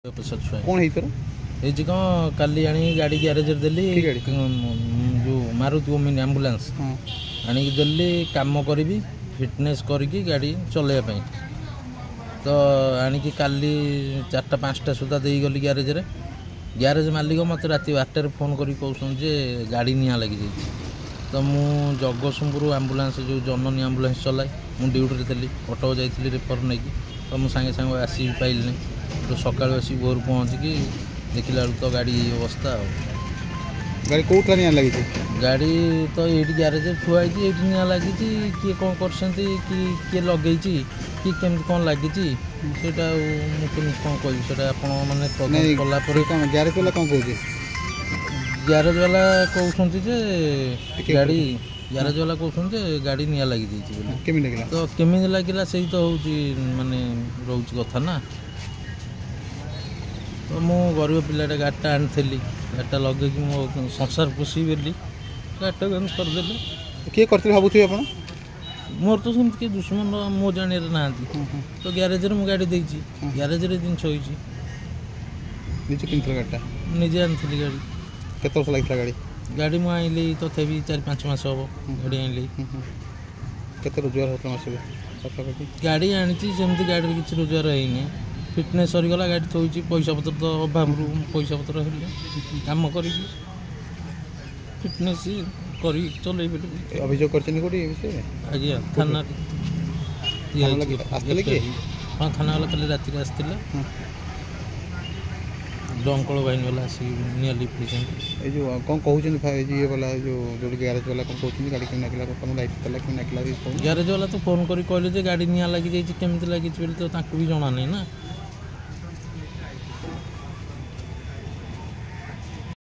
कौन है इतर ये कौन काली आनी गाड़ी ग्यारेज देली जो मारुति ओमिन एम्बुलेंस आनी देली काम करी फिटनेस करके गाड़ी चलैया तो आनिकी काली 4टा 5टा सुधा दे गली ग्यारेज मालिक मत राति 8टार फोन कर गाड़ी निआ लगी तो मु जगतसिंहपुर एम्बुलेंस जो जननी एम्बुलेंस चलाए मुझे ड्यूटी थी कटक जाइली रेफर नहीं तो मुझे सागे सागे आसी पाइल तो सका आसी भोर पहुँचिकी देखला तो गाड़ी अवस्था गाड़ी कौटा निआ लगी गाड़ी तो ये ग्यारेज थुआई ये निआ लगी किए कौन कर किए लगे कि केमती कौन लगी सेटा मुझे कौन कह मैंने ग्यारेज वाला कौन कह ग्यारेज वाला कहते गाड़ी ग्यारेज वाला कहते गाड़ी निआ लगी तो केमी लगे से तो हूँ मानने रोच कथा ना तो मु गरीब पिलाटा गाड़ीटा आनी गाड़ीटा लगे मो संसार पोषी बोली गाड़ीटा एमती करदे किए करते भावुए आप मोर तो सेमती किए दुश्मन मो जान ना तो ग्यारेज में गाड़ी देती ग्यारेज जिनस होती निजे किन गाड़ीटा निजे आनी गाड़ी केत वर्ष लगी गाड़ी गाड़ी मुझे आइली तथापि 4-5 मास हम गाड़ी आइली केते रोजगार होता मास गाड़ी आनी सेमती गाड़ी किसी रोजगार है फिटनेस सरीगला गाड़ी थोड़ी पैसा पतर तो अभाव पैसा पतर कम कर फिटनेस कर चल अभियोग कर आज्ञा थाना हाँ थाना वाला कल राति आसला डंकल बाहिनी वाला आसिक लिफ्ट जो कौन कहते ये वाला जो ग्यारेज वाला कौन कहते गाड़ी क्यों नागिला तुम दायित्व कला क्यों नागिला ग्यारेज वाला तो फोन कर कहले गाड़ी निआ लगी केमी लगी तो भी जना नहीं ना